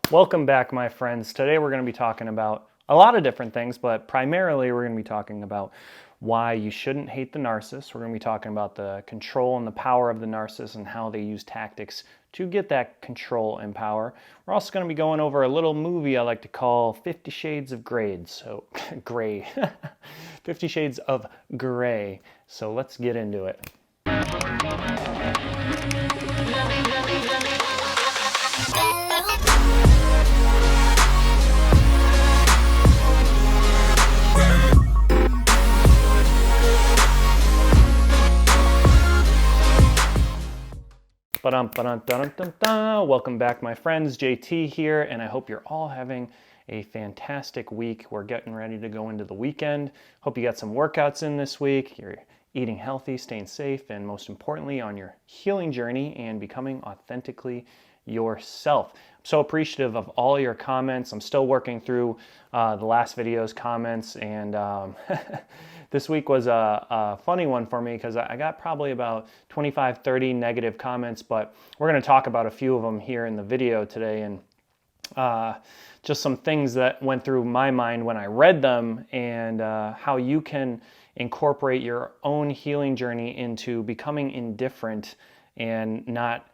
Welcome back, my friends. Today we're going to be talking about a lot of different things, but primarily we're going to be talking about why you shouldn't hate the narcissist. We're going to be talking about the control and the power of the narcissist and how they use tactics to get that control and power. We're also going to be going over a little movie I like to call 50 Shades of Grey. So, gray. 50 Shades of Grey. So let's get into it. Welcome back, my friends. JT here, and I hope you're all having a fantastic week. We're getting ready to go into the weekend. Hope you got some workouts in this week. You're eating healthy, staying safe, and most importantly, on your healing journey and becoming authentically yourself. I'm so appreciative of all your comments. I'm still working through the last video's comments, and this week was a funny one for me because I got probably about 25, 30 negative comments, but we're going to talk about a few of them here in the video today, and just some things that went through my mind when I read them, and how you can incorporate your own healing journey into becoming indifferent and not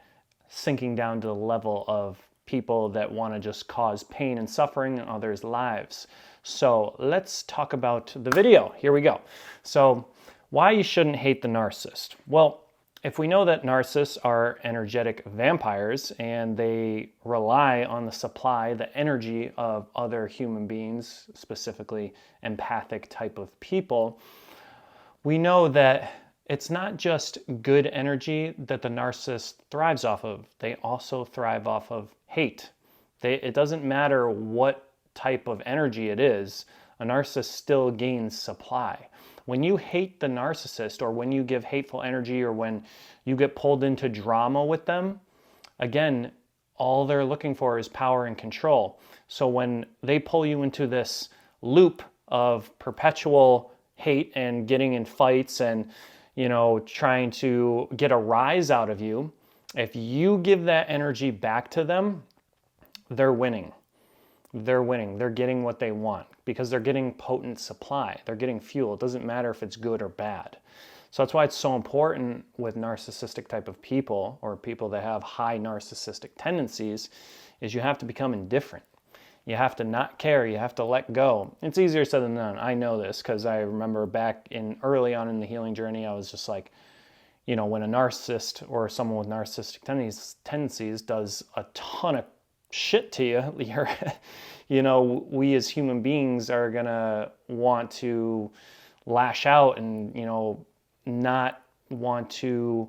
sinking down to the level of people that want to just cause pain and suffering in others' lives. So let's talk about the video. Here we go. So why you shouldn't hate the narcissist. Well, if we know that narcissists are energetic vampires and they rely on the supply, the energy of other human beings, specifically empathic type of people, we know that it's not just good energy that the narcissist thrives off of. They also thrive off of hate. It doesn't matter what type of energy it is, a narcissist still gains supply. When you hate the narcissist, or when you give hateful energy, or when you get pulled into drama with them, again, all they're looking for is power and control. So when they pull you into this loop of perpetual hate and getting in fights and trying to get a rise out of you, if you give that energy back to them, they're winning. They're winning. They're getting what they want because they're getting potent supply. They're getting fuel. It doesn't matter if it's good or bad. So that's why it's so important with narcissistic type of people, or people that have high narcissistic tendencies, is you have to become indifferent. You have to not care. You have to let go. It's easier said than done. I know this because I remember back in early on in the healing journey, I was just like, when a narcissist or someone with narcissistic tendencies does a ton of shit to you, we as human beings are gonna want to lash out and, not want to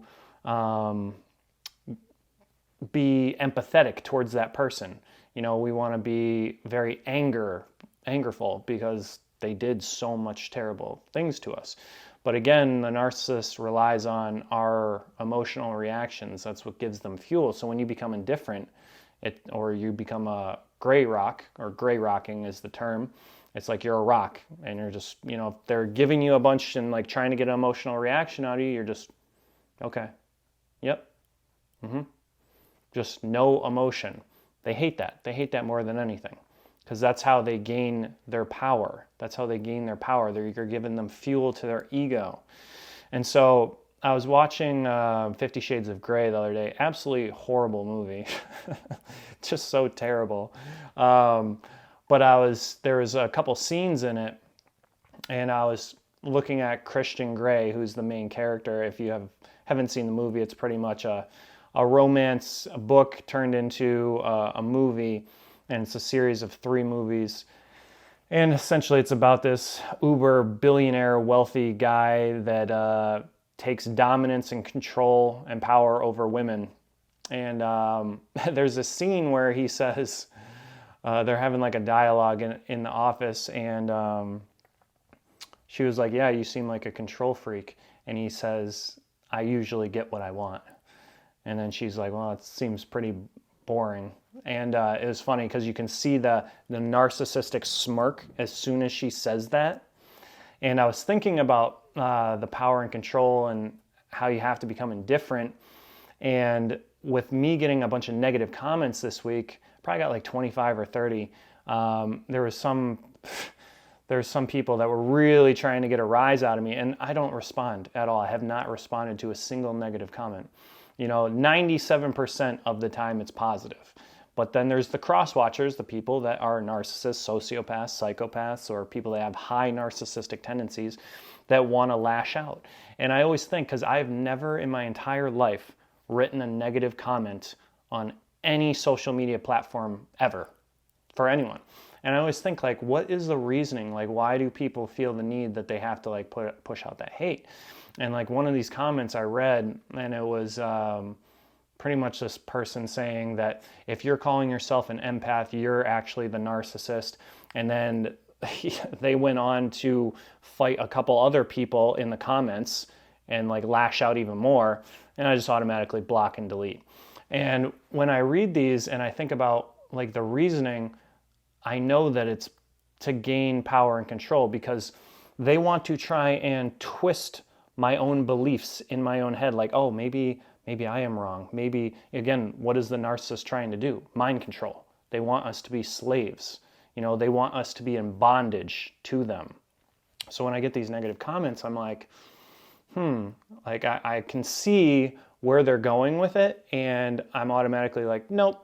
be empathetic towards that person. We want to be very angerful because they did so much terrible things to us. But again, the narcissist relies on our emotional reactions. That's what gives them fuel. So when you become indifferent, or you become a gray rock, or gray rocking is the term, it's like you're a rock and you're just, if they're giving you a bunch and like trying to get an emotional reaction out of you, you're just, okay, yep, just no emotion. They hate that. They hate that more than anything because that's how they gain their power. That's how they gain their power. You're giving them fuel to their ego. And so I was watching 50 Shades of Grey the other day. Absolutely horrible movie. Just so terrible. But there was a couple scenes in it, and I was looking at Christian Grey, who's the main character. If you haven't seen the movie, it's pretty much a romance book turned into a movie, and it's a series of 3 movies. And essentially it's about this uber billionaire wealthy guy that takes dominance and control and power over women. And there's a scene where he says, they're having like a dialogue in the office, and she was like, yeah, you seem like a control freak. And he says, I usually get what I want. And then she's like, well, it seems pretty boring. And it was funny because you can see the narcissistic smirk as soon as she says that. And I was thinking about the power and control and how you have to become indifferent. And with me getting a bunch of negative comments this week, probably got like 25 or 30. There's some people that were really trying to get a rise out of me, and I don't respond at all. I have not responded to a single negative comment. 97% of the time it's positive. But then there's the cross-watchers, the people that are narcissists, sociopaths, psychopaths, or people that have high narcissistic tendencies that want to lash out. And I always think, because I've never in my entire life written a negative comment on any social media platform ever for anyone. And I always think, like, what is the reasoning? Like, why do people feel the need that they have to like push out that hate? And like one of these comments I read, and it was pretty much this person saying that if you're calling yourself an empath, you're actually the narcissist. And then they went on to fight a couple other people in the comments and like lash out even more. And I just automatically block and delete. And when I read these and I think about like the reasoning, I know that it's to gain power and control, because they want to try and twist my own beliefs in my own head. Like, oh, maybe I am wrong. Maybe, again, what is the narcissist trying to do? Mind control. They want us to be slaves. They want us to be in bondage to them. So when I get these negative comments, I'm like, like I can see where they're going with it, and I'm automatically like, nope,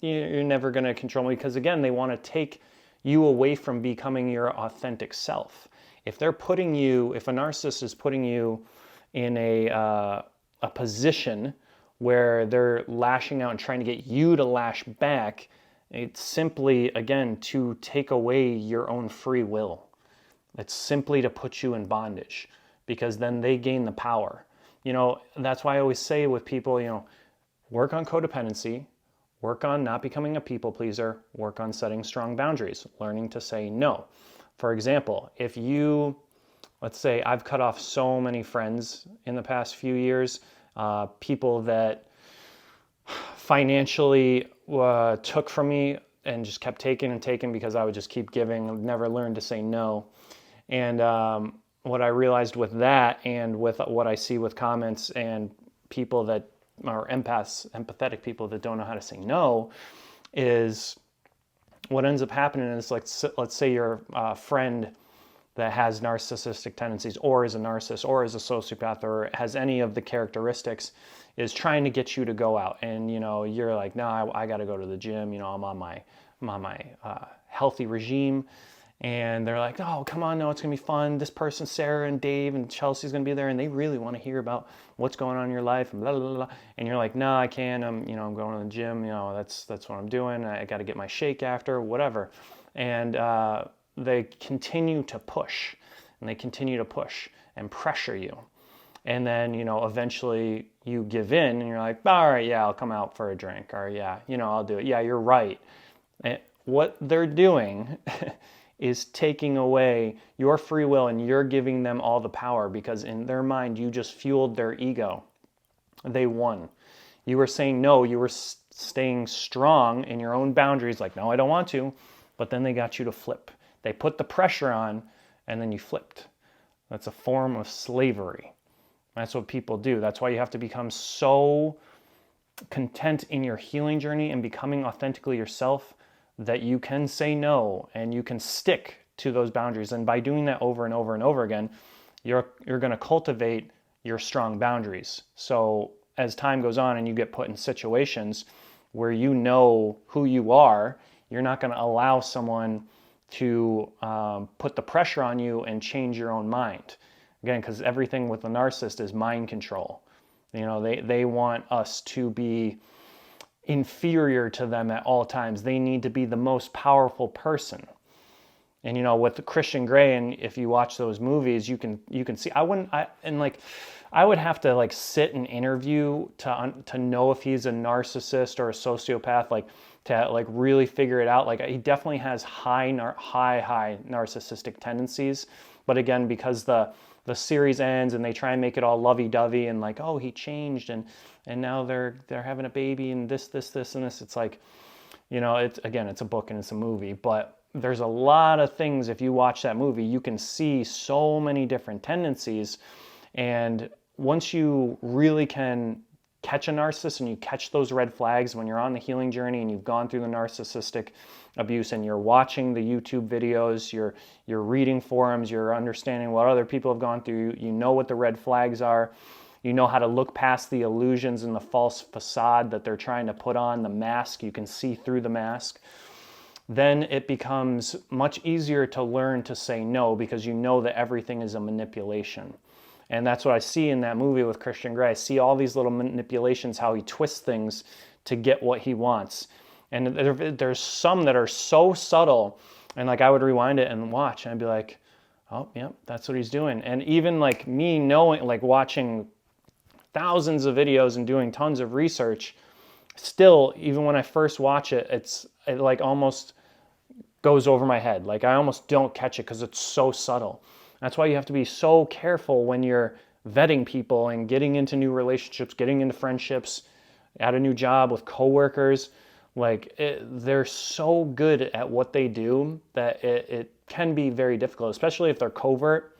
you're never going to control me, because again, they want to take you away from becoming your authentic self. If a narcissist is putting you in a position where they're lashing out and trying to get you to lash back, it's simply, again, to take away your own free will. It's simply to put you in bondage, because then they gain the power. That's why I always say with people, work on codependency, work on not becoming a people pleaser, work on setting strong boundaries, learning to say no. For example, let's say I've cut off so many friends in the past few years, people that financially took from me and just kept taking and taking because I would just keep giving, never learned to say no. And what I realized with that, and with what I see with comments and people that are empathetic people that don't know how to say no, is what ends up happening is, like, let's say you're a friend that has narcissistic tendencies, or is a narcissist, or is a sociopath, or has any of the characteristics, is trying to get you to go out. And you're like, no, I got to go to the gym. I'm on my healthy regime. And they're like, oh, come on, no, it's gonna be fun. This person, Sarah and Dave and Chelsea's gonna be there, and they really want to hear about what's going on in your life, and blah blah blah. And you're like, no, I can't. I'm going to the gym. That's what I'm doing. I got to get my shake after, whatever. And they continue to push, and they continue to push and pressure you. And then eventually you give in, and you're like, all right, yeah, I'll come out for a drink, or yeah, I'll do it. Yeah, you're right. And what they're doing is taking away your free will, and you're giving them all the power, because in their mind, you just fueled their ego. They won. You were saying no, you were staying strong in your own boundaries, like, no, I don't want to, but then they got you to flip. They put the pressure on, and then you flipped. That's a form of slavery. That's what people do. That's why you have to become so content in your healing journey and becoming authentically yourself that you can say no and you can stick to those boundaries. And by doing that over and over and over again, you're going to cultivate your strong boundaries. So as time goes on and you get put in situations where you know who you are, you're not going to allow someone to put the pressure on you and change your own mind. Again, because everything with the narcissist is mind control. They want us to be inferior to them at all times. They need to be the most powerful person. And with Christian Grey, and if you watch those movies, you can see. I would have to sit and interview to know if he's a narcissist or a sociopath, to really figure it out. He definitely has high narcissistic tendencies, but again, because the series ends and they try and make it all lovey-dovey and oh, he changed and now they're having a baby and this and this. It's it's a book and it's a movie, but there's a lot of things. If you watch that movie, you can see so many different tendencies. And once you really can catch a narcissist and you catch those red flags when you're on the healing journey and you've gone through the narcissistic abuse and you're watching the YouTube videos, you're reading forums, you're understanding what other people have gone through, you know what the red flags are, you know how to look past the illusions and the false facade that they're trying to put on, the mask, you can see through the mask, then it becomes much easier to learn to say no because you know that everything is a manipulation. And that's what I see in that movie with Christian Grey. I see all these little manipulations, how he twists things to get what he wants. And there's some that are so subtle, and like I would rewind it and watch, and I'd be like, oh, yep, that's what he's doing. And even like me knowing, like watching thousands of videos and doing tons of research, still, even when I first watch it, it like almost goes over my head. Like I almost don't catch it because it's so subtle. That's why you have to be so careful when you're vetting people and getting into new relationships, getting into friendships, at a new job with coworkers. Like they're so good at what they do that it can be very difficult, especially if they're covert.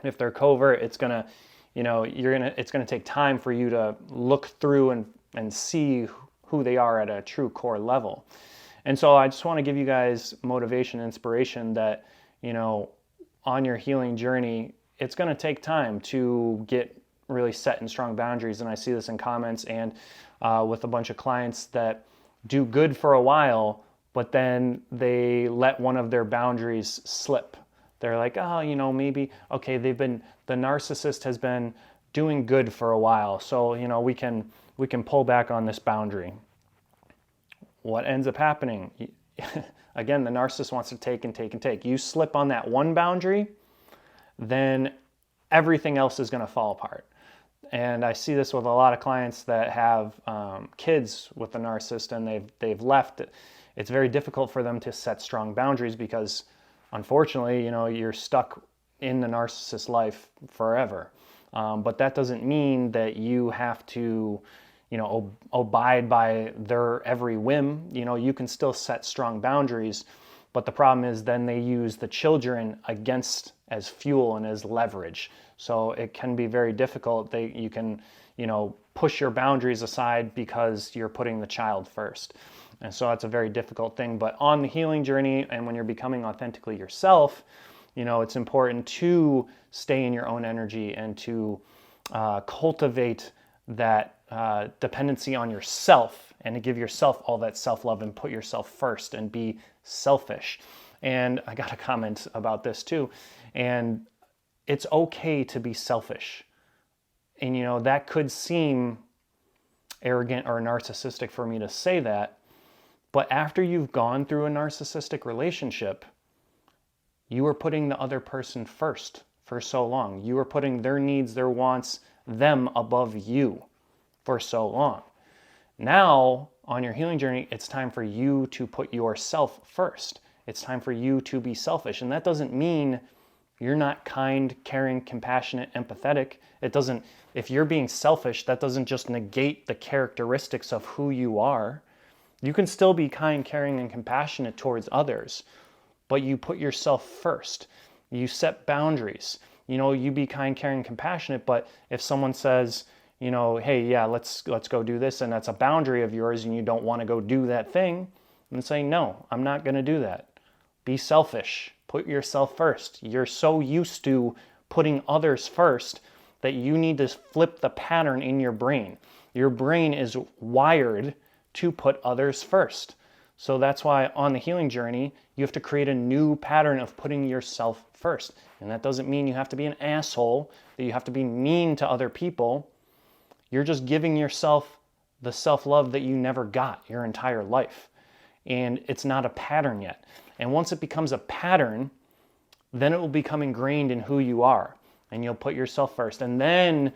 If they're covert, it's gonna, it's gonna take time for you to look through and see who they are at a true core level. And so I just want to give you guys motivation, inspiration that, on your healing journey, it's going to take time to get really set and strong boundaries. And I see this in comments and with a bunch of clients that do good for a while, but then they let one of their boundaries slip. They're like, oh, maybe, okay, the narcissist has been doing good for a while. So, we can pull back on this boundary. What ends up happening? Again, the narcissist wants to take and take and take. You slip on that one boundary, then everything else is going to fall apart. And I see this with a lot of clients that have kids with the narcissist and they've left. It's very difficult for them to set strong boundaries because, unfortunately, you're stuck in the narcissist life forever. But that doesn't mean that you have to abide by their every whim. You can still set strong boundaries, but the problem is then they use the children as fuel and as leverage. So it can be very difficult. You can, push your boundaries aside because you're putting the child first. And so that's a very difficult thing. But on the healing journey and when you're becoming authentically yourself, it's important to stay in your own energy and to cultivate that dependency on yourself and to give yourself all that self-love and put yourself first and be selfish. And I got a comment about this too. And it's okay to be selfish. And that could seem arrogant or narcissistic for me to say that, but after you've gone through a narcissistic relationship, you are putting the other person first for so long. You are putting their needs, their wants, them above you for so long. Now, on your healing journey, it's time for you to put yourself first. It's time for you to be selfish. And that doesn't mean you're not kind, caring, compassionate, empathetic. If you're being selfish, that doesn't just negate the characteristics of who you are. You can still be kind, caring, and compassionate towards others, but you put yourself first. You set boundaries. You be kind, caring, compassionate, but if someone says, hey, yeah, let's go do this, and that's a boundary of yours and you don't want to go do that thing, then say, no, I'm not going to do that. Be selfish. Put yourself first. You're so used to putting others first that you need to flip the pattern in your brain. Your brain is wired to put others first. So that's why on the healing journey, you have to create a new pattern of putting yourself first. And that doesn't mean you have to be an asshole, that you have to be mean to other people. You're just giving yourself the self-love that you never got your entire life. And it's not a pattern yet. And once it becomes a pattern, then it will become ingrained in who you are. And you'll put yourself first. And then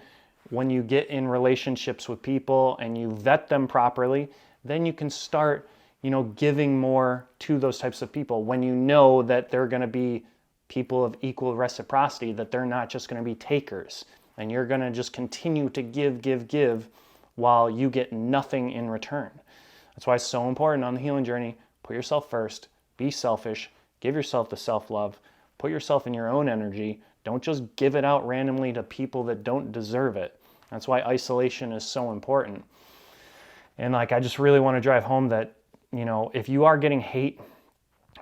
when you get in relationships with people and you vet them properly, then you can start, giving more to those types of people when you know that they're going to be people of equal reciprocity, that they're not just going to be takers. And you're going to just continue to give while you get nothing in return. That's why it's so important on the healing journey. Put yourself first, be selfish, give yourself the self-love, put yourself in your own energy. Don't just give it out randomly to people that don't deserve it. That's why isolation is so important. And like, I just really want to drive home that, you know, if you are getting hate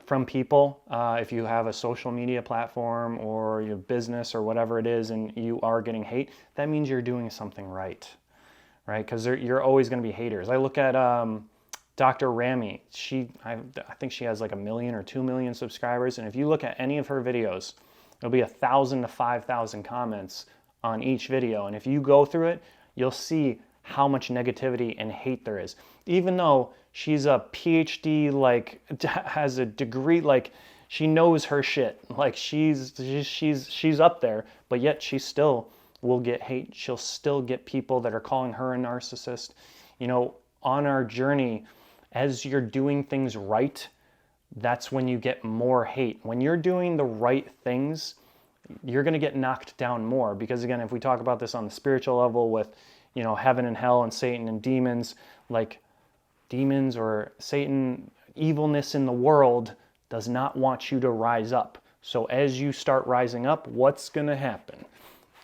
from people, if you have a social media platform or your business or whatever it is, and you are getting hate, that means you're doing something right? Because you're always going to be haters. I look at Dr. Rami. I think she has like 1 million or 2 million subscribers, and if you look at any of her videos, there'll be 1,000 to 5,000 comments on each video, and if you go through it, you'll see how much negativity and hate there is. Even though she's a PhD, like has a degree, like she knows her shit, like she's up there, but yet she still will get hate. She'll still get people that are calling her a narcissist. You know, on our journey, as you're doing things right, that's when you get more hate. When you're doing the right things, you're going to get knocked down more, because again, if we talk about this on the spiritual level with, you know, heaven and hell and Satan and demons, like demons or Satan, evilness in the world does not want you to rise up. So as you start rising up, what's going to happen?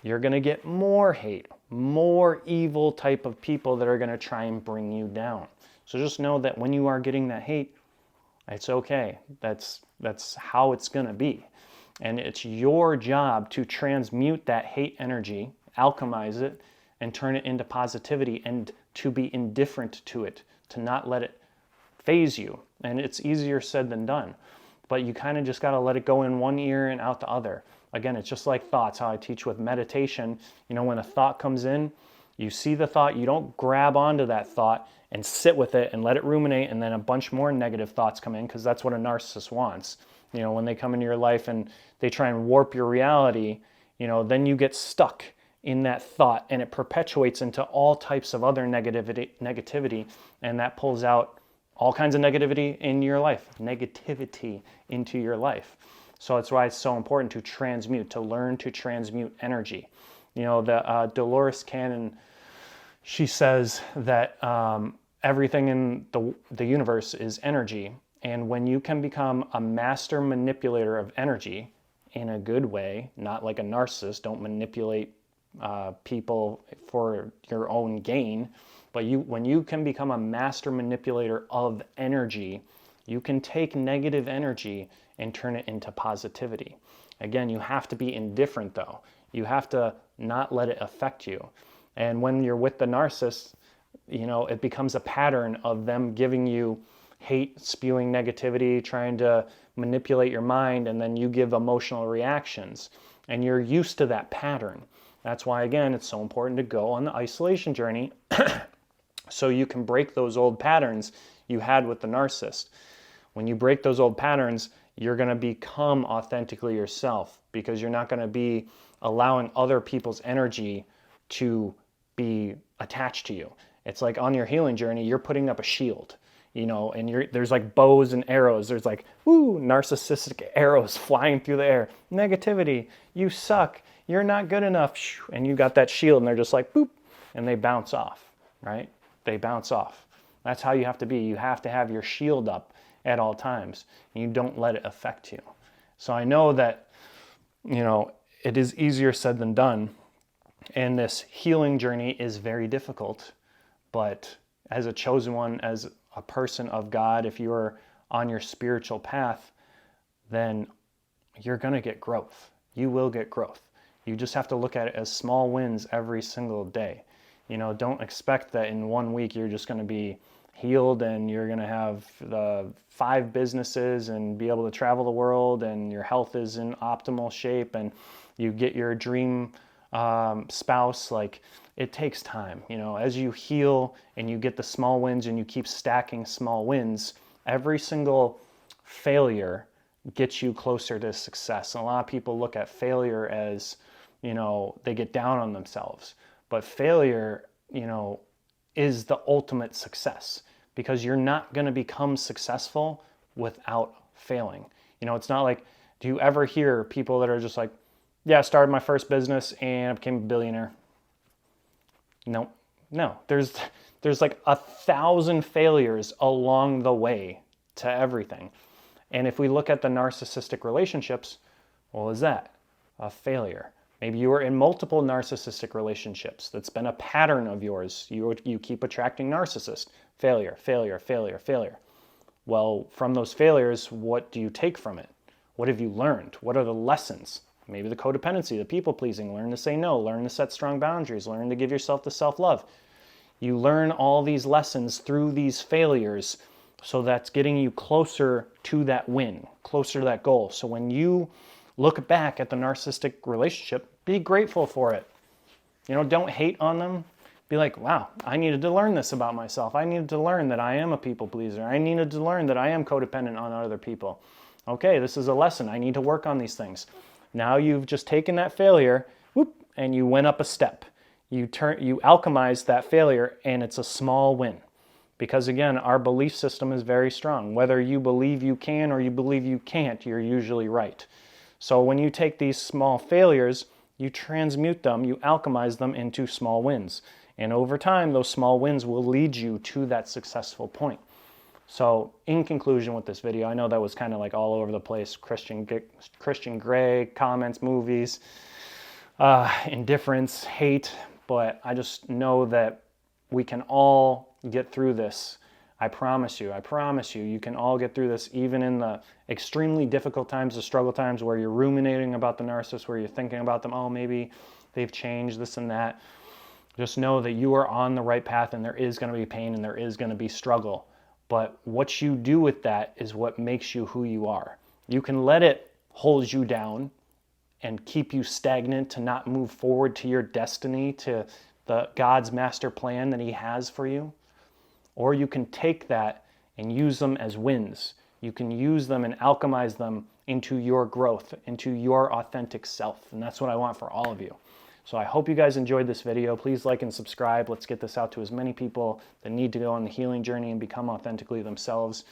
You're going to get more hate, more evil type of people that are going to try and bring you down. So just know that when you are getting that hate, it's okay. That's how it's going to be. And it's your job to transmute that hate energy, alchemize it, and turn it into positivity, and to be indifferent to it, to not let it phase you. And it's easier said than done, but you kind of just got to let it go in one ear and out the other. Again, it's just like thoughts, how I teach with meditation. You know, when a thought comes in, you see the thought, you don't grab onto that thought and sit with it and let it ruminate, and then a bunch more negative thoughts come in, because that's what a narcissist wants. You know, when they come into your life and they try and warp your reality, you know, then you get stuck in that thought, and it perpetuates into all types of other negativity, and that pulls out all kinds of negativity in your life, negativity into your life. So that's why it's so important to transmute, to learn to transmute energy. You know, the Dolores Cannon, she says that everything in the universe is energy, and when you can become a master manipulator of energy in a good way, not like a narcissist, don't manipulate people for your own gain, but when you can become a master manipulator of energy, you can take negative energy and turn it into positivity. Again, you have to be indifferent though. You have to not let it affect you. And when you're with the narcissist, you know, it becomes a pattern of them giving you hate, spewing negativity, trying to manipulate your mind, and then you give emotional reactions. And you're used to that pattern. That's why, again, it's so important to go on the isolation journey so you can break those old patterns you had with the narcissist. When you break those old patterns, you're going to become authentically yourself, because you're not going to be allowing other people's energy to be attached to you. It's like on your healing journey, you're putting up a shield, you know, and there's like bows and arrows. There's like, woo, narcissistic arrows flying through the air. Negativity, you suck, you're not good enough. And you got that shield, and they're just like, boop, and they bounce off, right? They bounce off. That's how you have to be. You have to have your shield up at all times, and you don't let it affect you. So I know that, you know, it is easier said than done, and this healing journey is very difficult, but as a chosen one, as a person of God, if you're on your spiritual path, then you're going to get growth. You will get growth. You just have to look at it as small wins every single day. You know, don't expect that in 1 week you're just going to be healed and you're going to have the 5 businesses and be able to travel the world and your health is in optimal shape and you get your dream spouse. Like, it takes time. You know, as you heal and you get the small wins and you keep stacking small wins, every single failure gets you closer to success. And a lot of people look at failure as, you know, they get down on themselves. But failure, you know, is the ultimate success, because you're not going to become successful without failing. You know, it's not like, do you ever hear people that are just like, yeah, I started my first business and I became a billionaire? No. There's like 1,000 failures along the way to everything. And if we look at the narcissistic relationships, what is that? A failure. Maybe you are in multiple narcissistic relationships. That's been a pattern of yours. You keep attracting narcissists. Failure, failure, failure, failure. Well, from those failures, what do you take from it? What have you learned? What are the lessons? Maybe the codependency, the people-pleasing. Learn to say no. Learn to set strong boundaries. Learn to give yourself the self-love. You learn all these lessons through these failures, so that's getting you closer to that win, closer to that goal. So when you look back at the narcissistic relationship, be grateful for it. Don't hate on them. Be like, wow, I needed to learn this about myself. I needed to learn that I am a people pleaser. I needed to learn that I am codependent on other people. Okay, this is a lesson. I need to work on these things. Now you've just taken that failure, whoop, and you went up a step. You alchemize that failure, and it's a small win. Because again, our belief system is very strong. Whether you believe you can or you believe you can't, you're usually right. So when you take these small failures, you transmute them, you alchemize them into small wins. And over time, those small wins will lead you to that successful point. So in conclusion with this video, I know that was kind of like all over the place, Christian Grey, comments, movies, indifference, hate, but I just know that we can all get through this. I promise you, you can all get through this, even in the extremely difficult times, the struggle times where you're ruminating about the narcissist, where you're thinking about them, oh, maybe they've changed, this and that. Just know that you are on the right path, and there is going to be pain and there is going to be struggle. But what you do with that is what makes you who you are. You can let it hold you down and keep you stagnant to not move forward to your destiny, to God's master plan that he has for you. Or you can take that and use them as wins. You can use them and alchemize them into your growth, into your authentic self. And that's what I want for all of you. So I hope you guys enjoyed this video. Please like and subscribe. Let's get this out to as many people that need to go on the healing journey and become authentically themselves.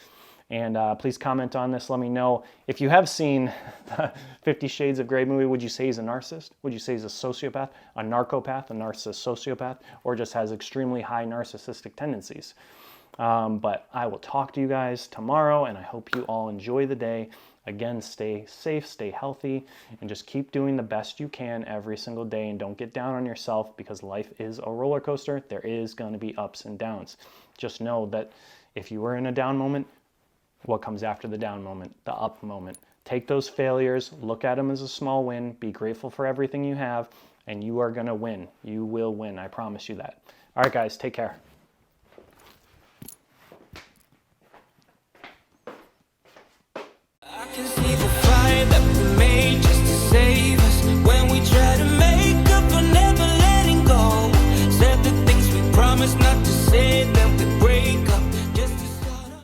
And please comment on this. Let me know. If you have seen the 50 Shades of Grey movie, would you say he's a narcissist? Would you say he's a sociopath, a narcopath, a narcissist sociopath, or just has extremely high narcissistic tendencies? But I will talk to you guys tomorrow, and I hope you all enjoy the day. Again, stay safe, stay healthy, and just keep doing the best you can every single day, and don't get down on yourself, because life is a roller coaster. There is going to be ups and downs. Just know that if you were in a down moment, what comes after the down moment? The up moment. Take those failures, look at them as a small win, be grateful for everything you have, and you are going to win. You will win. I promise you that. All right, guys, take care. I can see